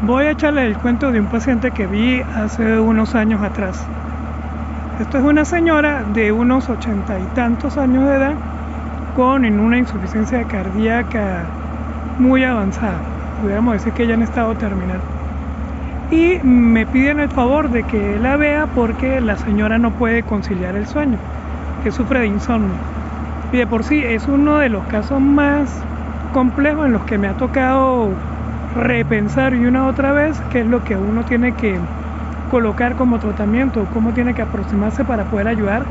Voy a echarle el cuento de un paciente que vi hace unos años atrás. Esto es una señora de unos 80 y tantos años de edad con una insuficiencia cardíaca muy avanzada. Pudiéramos decir que ya en estado terminal. Y me piden el favor de que la vea porque la señora no puede conciliar el sueño, que sufre de insomnio. Y de por sí es uno de los casos más complejos en los que me ha tocado repensar y una otra vez qué es lo que uno tiene que colocar como tratamiento, cómo tiene que aproximarse para poder ayudar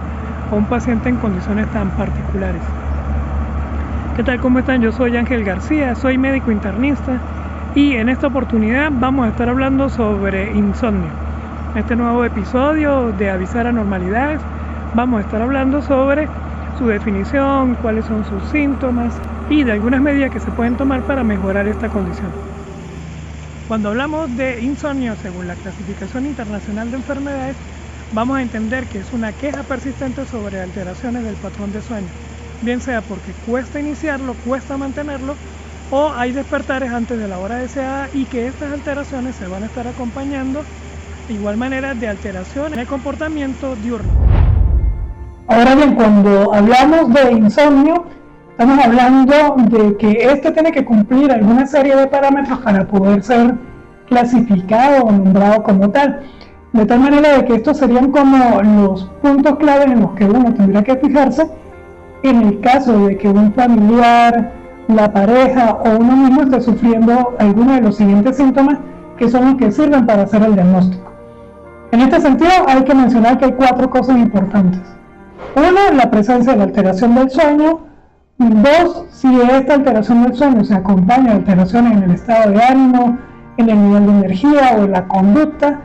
a un paciente en condiciones tan particulares. ¿Qué tal? ¿Cómo están? Yo soy Ángel García, soy médico internista y en esta oportunidad vamos a estar hablando sobre insomnio. En este nuevo episodio de Avisar Anormalidades vamos a estar hablando sobre su definición, cuáles son sus síntomas y de algunas medidas que se pueden tomar para mejorar esta condición. Cuando hablamos de insomnio, según la Clasificación Internacional de Enfermedades, vamos a entender que es una queja persistente sobre alteraciones del patrón de sueño, bien sea porque cuesta iniciarlo, cuesta mantenerlo, o hay despertares antes de la hora deseada y que estas alteraciones se van a estar acompañando de igual manera de alteraciones en el comportamiento diurno. Ahora bien, cuando hablamos de insomnio, estamos hablando de que este tiene que cumplir alguna serie de parámetros para poder ser clasificado o nombrado como tal. De tal manera de que estos serían como los puntos claves en los que uno tendría que fijarse en el caso de que un familiar, la pareja o uno mismo esté sufriendo alguno de los siguientes síntomas que son los que sirven para hacer el diagnóstico. En este sentido hay que mencionar que hay 4 cosas importantes. 1, la presencia de la alteración del sueño. 2, si esta alteración del sueño se acompaña de alteraciones en el estado de ánimo, en el nivel de energía o en la conducta.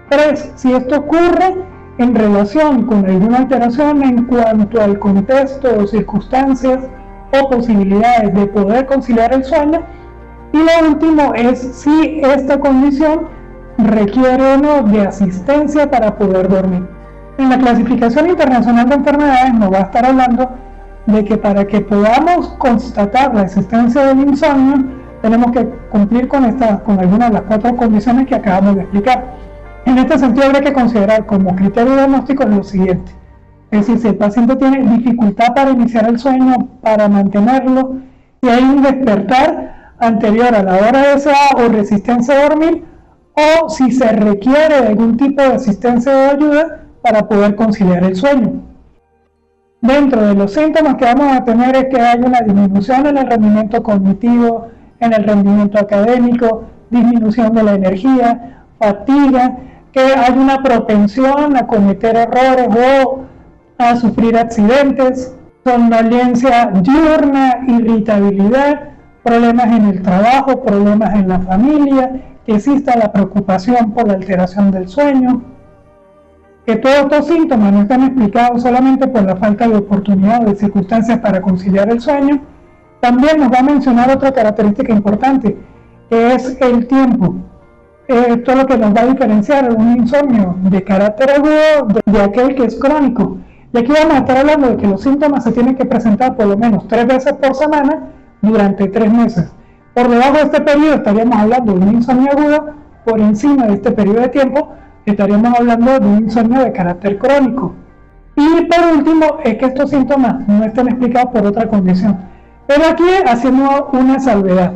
3, si esto ocurre en relación con alguna alteración en cuanto al contexto o circunstancias o posibilidades de poder conciliar el sueño. Y lo último es si esta condición requiere o no de asistencia para poder dormir. En la Clasificación Internacional de Enfermedades nos va a estar hablando de que para que podamos constatar la existencia del insomnio tenemos que cumplir con algunas de las 4 condiciones que acabamos de explicar. En este sentido habría que considerar como criterio diagnóstico lo siguiente: es decir, si el paciente tiene dificultad para iniciar el sueño, para mantenerlo, si hay un despertar anterior a la hora deseada o resistencia a dormir, o si se requiere de algún tipo de asistencia o ayuda para poder conciliar el sueño. Dentro de los síntomas que vamos a tener es que hay una disminución en el rendimiento cognitivo, en el rendimiento académico, disminución de la energía, fatiga, que hay una propensión a cometer errores o a sufrir accidentes, somnolencia diurna, irritabilidad, problemas en el trabajo, problemas en la familia, que exista la preocupación por la alteración del sueño. Que todos estos síntomas no están explicados solamente por la falta de oportunidad o de circunstancias para conciliar el sueño. También nos va a mencionar otra característica importante, que es el tiempo. Esto es lo que nos va a diferenciar un insomnio de carácter agudo de aquel que es crónico. Y aquí vamos a estar hablando de que los síntomas se tienen que presentar por lo menos 3 veces por semana durante 3 meses. Por debajo de este periodo estaríamos hablando de un insomnio agudo, por encima de este periodo de tiempo estaríamos hablando de un insomnio de carácter crónico. Y por último es que estos síntomas no estén explicados por otra condición. Pero aquí haciendo una salvedad,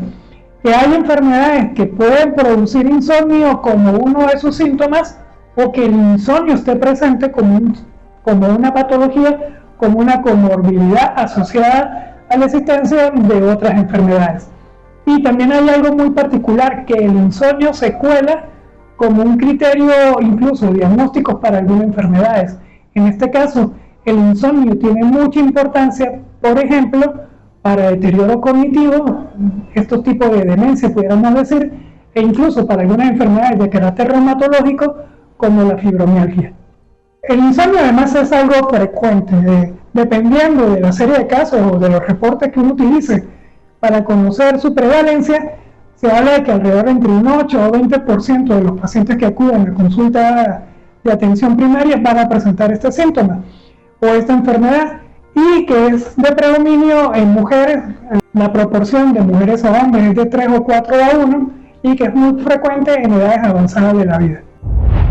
que hay enfermedades que pueden producir insomnio como uno de sus síntomas, o que el insomnio esté presente como una patología, como una comorbilidad asociada a la existencia de otras enfermedades. Y también hay algo muy particular, que el insomnio se cuela como un criterio incluso diagnóstico para algunas enfermedades. En este caso, el insomnio tiene mucha importancia, por ejemplo, para deterioro cognitivo, estos tipos de demencia pudiéramos decir, e incluso para algunas enfermedades de carácter reumatológico como la fibromialgia. El insomnio además es algo frecuente, dependiendo de la serie de casos o de los reportes que uno utilice para conocer su prevalencia. Se habla de que alrededor entre un 8 o 20% de los pacientes que acuden a consulta de atención primaria van a presentar este síntoma o esta enfermedad, y que es de predominio en mujeres. La proporción de mujeres a hombres es de 3 o 4 a 1, y que es muy frecuente en edades avanzadas de la vida.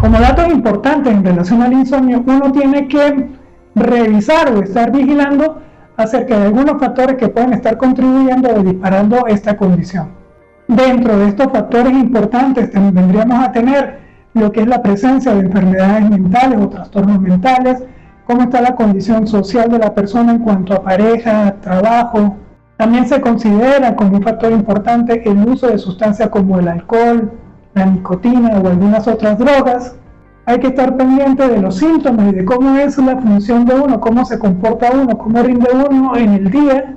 Como datos importantes en relación al insomnio, uno tiene que revisar o estar vigilando acerca de algunos factores que pueden estar contribuyendo o disparando esta condición. Dentro de estos factores importantes vendríamos a tener lo que es la presencia de enfermedades mentales o trastornos mentales, cómo está la condición social de la persona en cuanto a pareja, trabajo. También se considera como un factor importante el uso de sustancias como el alcohol, la nicotina o algunas otras drogas. Hay que estar pendiente de los síntomas y de cómo es la función de uno, cómo se comporta uno, cómo rinde uno en el día.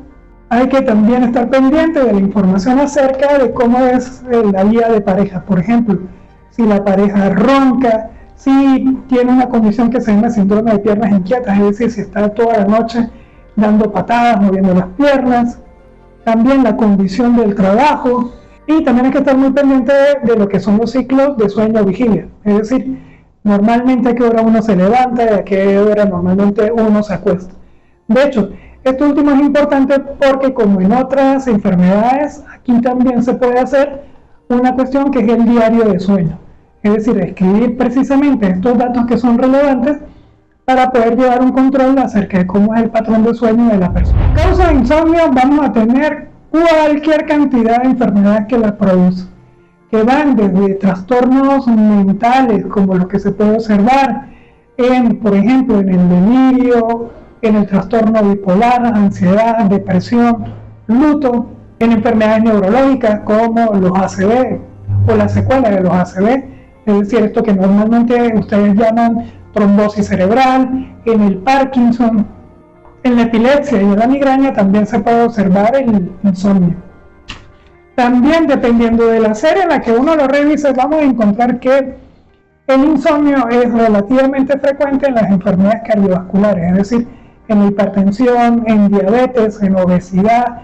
Hay que también estar pendiente de la información acerca de cómo es la vida de pareja. Por ejemplo, si la pareja ronca, si tiene una condición que se llama síndrome de piernas inquietas, es decir, si está toda la noche dando patadas, moviendo las piernas. También la condición del trabajo, y también hay que estar muy pendiente de lo que son los ciclos de sueño-vigilia, es decir, normalmente a qué hora uno se levanta y a qué hora normalmente uno se acuesta. De hecho, esto último es importante porque, como en otras enfermedades, aquí también se puede hacer una cuestión que es el diario de sueño, es decir, escribir precisamente estos datos que son relevantes para poder llevar un control acerca de cómo es el patrón de sueño de la persona. Causa de insomnio, vamos a tener cualquier cantidad de enfermedades que la producen, que van desde trastornos mentales, como los que se puede observar por ejemplo, en el delirio, en el trastorno bipolar, ansiedad, depresión, luto, en enfermedades neurológicas como los ACV o las secuelas de los ACV, es decir, esto que normalmente ustedes llaman trombosis cerebral, en el Parkinson, en la epilepsia y en la migraña también se puede observar el insomnio. También, dependiendo de la serie en la que uno lo revise, vamos a encontrar que el insomnio es relativamente frecuente en las enfermedades cardiovasculares, es decir, en hipertensión, en diabetes, en obesidad,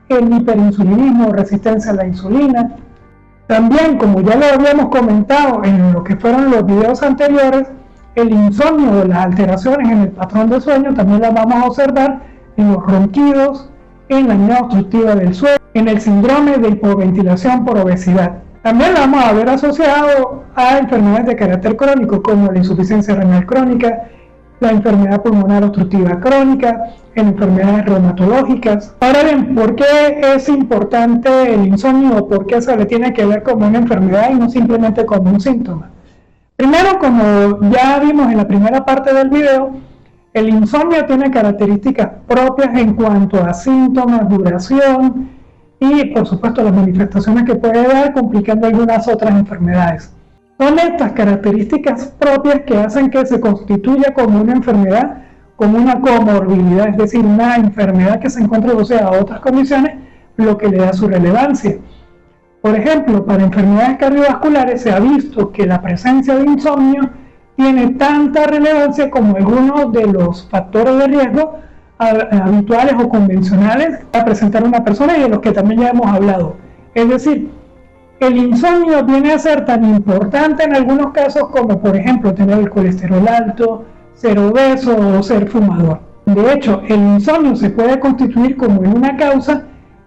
en hiperinsulinismo, resistencia a la insulina. También, como ya lo habíamos comentado en lo que fueron los videos anteriores, el insomnio o las alteraciones en el patrón de sueño también las vamos a observar en los ronquidos, en la apnea obstructiva del sueño, en el síndrome de hipoventilación por obesidad. También la vamos a ver asociado a enfermedades de carácter crónico como la insuficiencia renal crónica, la enfermedad pulmonar obstructiva crónica, en enfermedades reumatológicas. Ahora bien, ¿por qué es importante el insomnio o por qué se le tiene que ver como una enfermedad y no simplemente como un síntoma? Primero, como ya vimos en la primera parte del video, el insomnio tiene características propias en cuanto a síntomas, duración y, por supuesto, las manifestaciones que puede dar, complicando algunas otras enfermedades. Son estas características propias que hacen que se constituya como una enfermedad, como una comorbilidad, es decir, una enfermedad que se encuentra asociada a otras condiciones, lo que le da su relevancia. Por ejemplo, para enfermedades cardiovasculares se ha visto que la presencia de insomnio tiene tanta relevancia como algunos de los factores de riesgo habituales o convencionales para presentar una persona y de los que también ya hemos hablado. Es decir, el insomnio viene a ser tan importante en algunos casos como, por ejemplo, tener el colesterol alto, ser obeso o ser fumador. De hecho, el insomnio se puede constituir como en una causa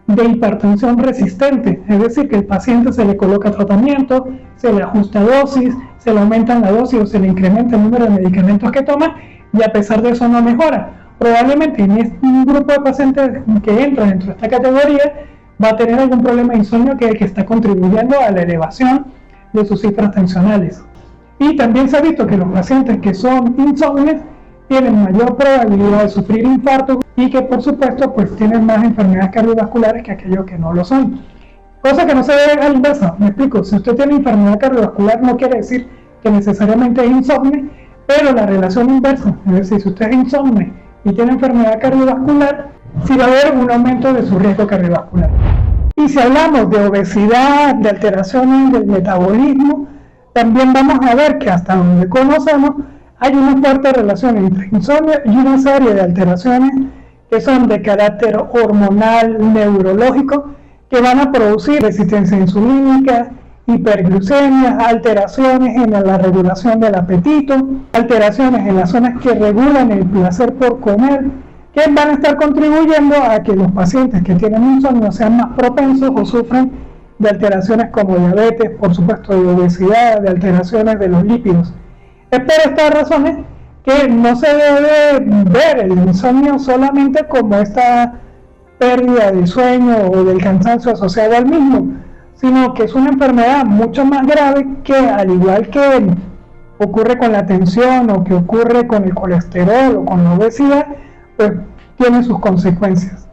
de hipertensión resistente, es decir, que el paciente se le coloca tratamiento, se le ajusta dosis, se le aumenta la dosis o se le incrementa el número de medicamentos que toma y a pesar de eso no mejora. Probablemente en un grupo de pacientes que entra dentro de esta categoría va a tener algún problema de insomnio que está contribuyendo a la elevación de sus cifras tensionales. Y también se ha visto que los pacientes que son insomnes tienen mayor probabilidad de sufrir infarto y que por supuesto pues tienen más enfermedades cardiovasculares que aquellos que no lo son. Cosa que no se ve a la inversa, me explico, si usted tiene enfermedad cardiovascular no quiere decir que necesariamente es insomne, pero la relación inversa, es decir, si usted es insomne y tiene enfermedad cardiovascular, sí va a haber un aumento de su riesgo cardiovascular. Y si hablamos de obesidad, de alteraciones del metabolismo, también vamos a ver que hasta donde conocemos hay una fuerte relación entre insomnio y una serie de alteraciones que son de carácter hormonal, neurológico, que van a producir resistencia insulínica, hiperglucemia, alteraciones en la regulación del apetito, alteraciones en las zonas que regulan el placer por comer, que van a estar contribuyendo a que los pacientes que tienen insomnio sean más propensos o sufren de alteraciones como diabetes, por supuesto de obesidad, de alteraciones de los lípidos. Es por estas razones que no se debe ver el insomnio solamente como esta pérdida de sueño o del cansancio asociado al mismo, sino que es una enfermedad mucho más grave que, al igual que ocurre con la tensión o que ocurre con el colesterol o con la obesidad, pues tiene sus consecuencias.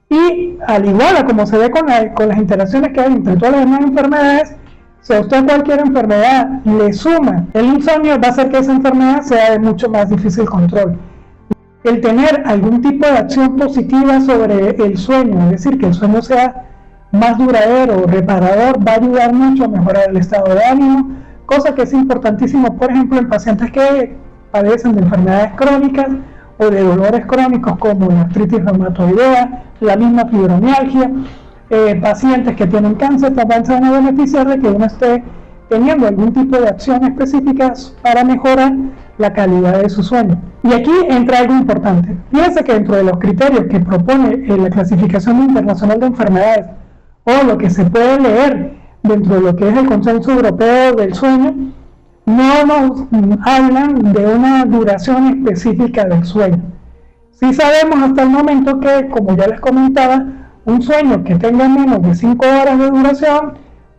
Y al igual a como se ve con las interacciones que hay entre todas las demás enfermedades, si a usted cualquier enfermedad le suma el insomnio, va a hacer que esa enfermedad sea de mucho más difícil control. El tener algún tipo de acción positiva sobre el sueño, es decir, que el sueño sea más duradero, reparador, va a ayudar mucho a mejorar el estado de ánimo, cosa que es importantísimo, por ejemplo, en pacientes que padecen de enfermedades crónicas o de dolores crónicos como la artritis reumatoidea, la misma fibromialgia, pacientes que tienen cáncer, también se van a beneficiar de que uno esté teniendo algún tipo de acción específica para mejorar la calidad de su sueño. Y aquí entra algo importante. Fíjense que dentro de los criterios que propone la clasificación internacional de enfermedades, o lo que se puede leer dentro de lo que es el Consenso Europeo del Sueño, no nos hablan de una duración específica del sueño. Sí sabemos hasta el momento que, como ya les comentaba, un sueño que tenga menos de 5 horas de duración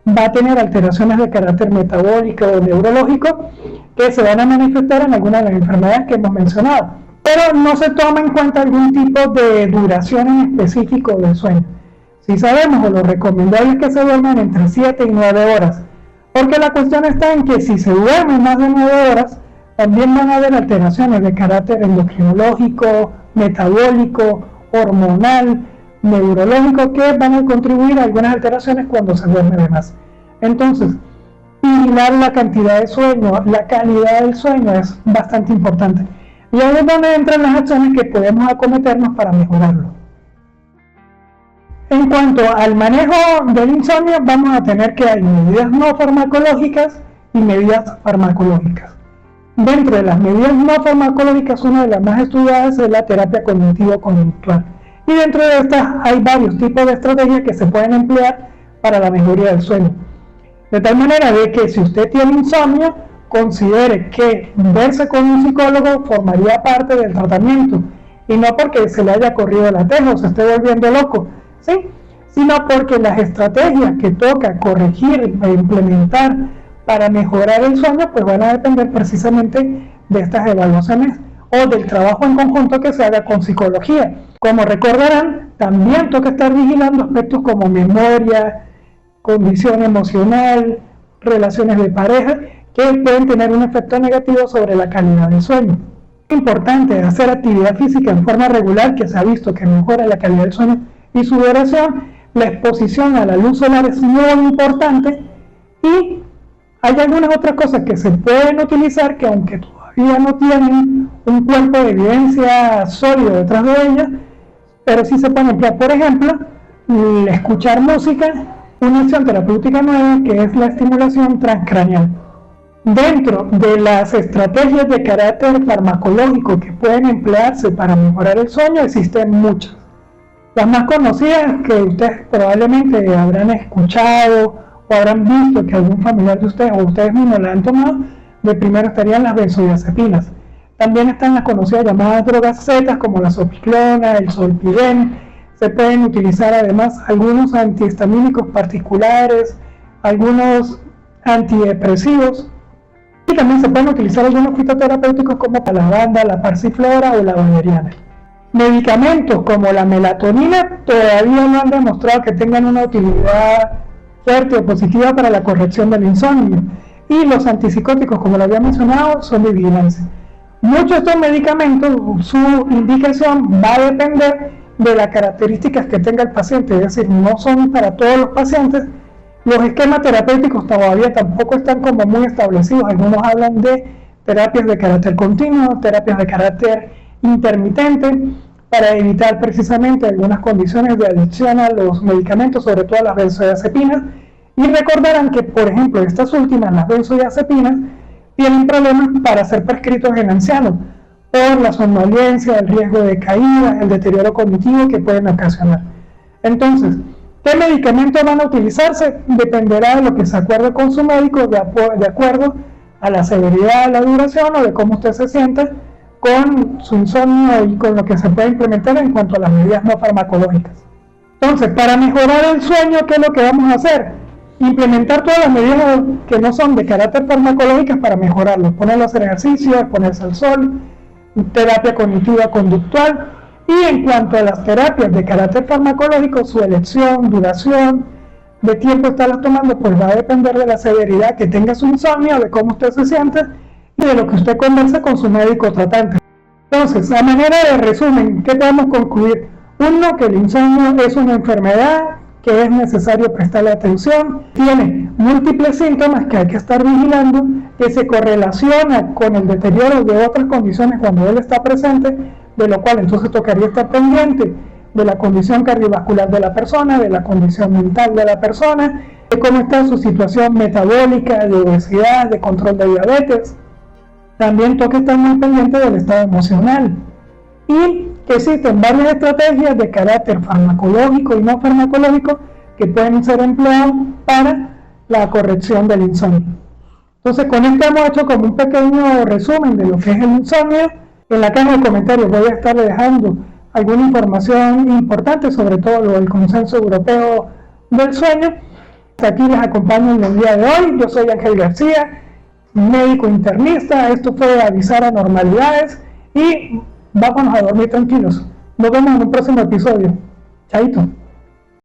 va a tener alteraciones de carácter metabólico o neurológico que se van a manifestar en algunas de las enfermedades que hemos mencionado. Pero no se toma en cuenta algún tipo de duración en específico del sueño. Si sabemos, o lo recomendable es que se duerman entre 7 y 9 horas, porque la cuestión está en que si se duermen más de 9 horas, también van a haber alteraciones de carácter endocrinológico, metabólico, hormonal, neurológico, que van a contribuir a algunas alteraciones cuando se duerme de más. Entonces, vigilar la cantidad de sueño, la calidad del sueño es bastante importante. Y ahí es donde entran las acciones que podemos acometernos para mejorarlo. En cuanto al manejo del insomnio, vamos a tener que hay medidas no farmacológicas y medidas farmacológicas. Dentro de las medidas no farmacológicas, una de las más estudiadas es la terapia cognitivo-conductual. Y dentro de estas hay varios tipos de estrategias que se pueden emplear para la mejoría del sueño. De tal manera de que si usted tiene insomnio, considere que verse con un psicólogo formaría parte del tratamiento, y no porque se le haya corrido la teja o se esté volviendo loco, ¿sí? Sino porque las estrategias que toca corregir e implementar para mejorar el sueño pues van a depender precisamente de estas evaluaciones o del trabajo en conjunto que se haga con psicología. Como recordarán, también toca estar vigilando aspectos como memoria, condición emocional, relaciones de pareja, que pueden tener un efecto negativo sobre la calidad del sueño. Es importante hacer actividad física en forma regular, que se ha visto que mejora la calidad del sueño y su duración. La exposición a la luz solar es muy importante, y hay algunas otras cosas que se pueden utilizar que, aunque todavía no tienen un cuerpo de evidencia sólido detrás de ellas, pero sí se pueden emplear. Por ejemplo, escuchar música, una acción terapéutica nueva que es la estimulación transcraneal. Dentro de las estrategias de carácter farmacológico que pueden emplearse para mejorar el sueño existen muchas. Las más conocidas, que ustedes probablemente habrán escuchado o habrán visto que algún familiar de ustedes o ustedes mismos la han tomado, de primero estarían las benzodiazepinas. También están las conocidas llamadas drogas Z, como la zopiclona, el zolpidem. Se pueden utilizar además algunos antihistamínicos particulares, algunos antidepresivos, y también se pueden utilizar algunos fitoterapéuticos como la lavanda, la pasiflora o la valeriana. Medicamentos como la melatonina todavía no han demostrado que tengan una utilidad fuerte o positiva para la corrección del insomnio, y los antipsicóticos, como lo había mencionado, son de vigilancia. Muchos de estos medicamentos, su indicación va a depender de las características que tenga el paciente, es decir, no son para todos los pacientes. Los esquemas terapéuticos todavía tampoco están como muy establecidos. Algunos hablan de terapias de carácter continuo, terapias de carácter intermitente, para evitar precisamente algunas condiciones de adicción a los medicamentos, sobre todo a las benzodiazepinas. Y recordarán que, por ejemplo, estas últimas, las benzodiazepinas, tienen problemas para ser prescritos en ancianos por la somnolencia, el riesgo de caída, el deterioro cognitivo que pueden ocasionar. Entonces, ¿Qué medicamentos van a utilizarse? Dependerá de lo que se acuerde con su médico, de acuerdo a la severidad, la duración o de cómo usted se siente con su insomnio y con lo que se puede implementar en cuanto a las medidas no farmacológicas. Entonces, para mejorar el sueño, ¿qué es lo que vamos a hacer? Implementar todas las medidas que no son de carácter farmacológicas para mejorarlo. Ponerlo a hacer ejercicio, ponerse al sol, terapia cognitiva conductual. Y en cuanto a las terapias de carácter farmacológico, su elección, duración, de tiempo estarlas tomando, pues va a depender de la severidad que tenga su insomnio, de cómo usted se siente y de lo que usted converse con su médico tratante. Entonces, a manera de resumen, ¿qué podemos concluir? Uno, que el insomnio es una enfermedad que es necesario prestarle atención, tiene múltiples síntomas que hay que estar vigilando, que se correlaciona con el deterioro de otras condiciones cuando él está presente, de lo cual entonces tocaría estar pendiente de la condición cardiovascular de la persona, de la condición mental de la persona, de cómo está su situación metabólica, de obesidad, de control de diabetes. También toca estar muy pendiente del estado emocional. Y que existen varias estrategias de carácter farmacológico y no farmacológico que pueden ser empleadas para la corrección del insomnio. Entonces, con esto hemos hecho como un pequeño resumen de lo que es el insomnio. En la caja de comentarios voy a estarle dejando alguna información importante, sobre todo lo del Consenso Europeo del Sueño. Hasta aquí les acompaño en el día de hoy. Yo soy Ángel García, médico internista. Esto fue Avisar Anormalidades y vámonos a dormir tranquilos. Nos vemos en un próximo episodio. Chaito.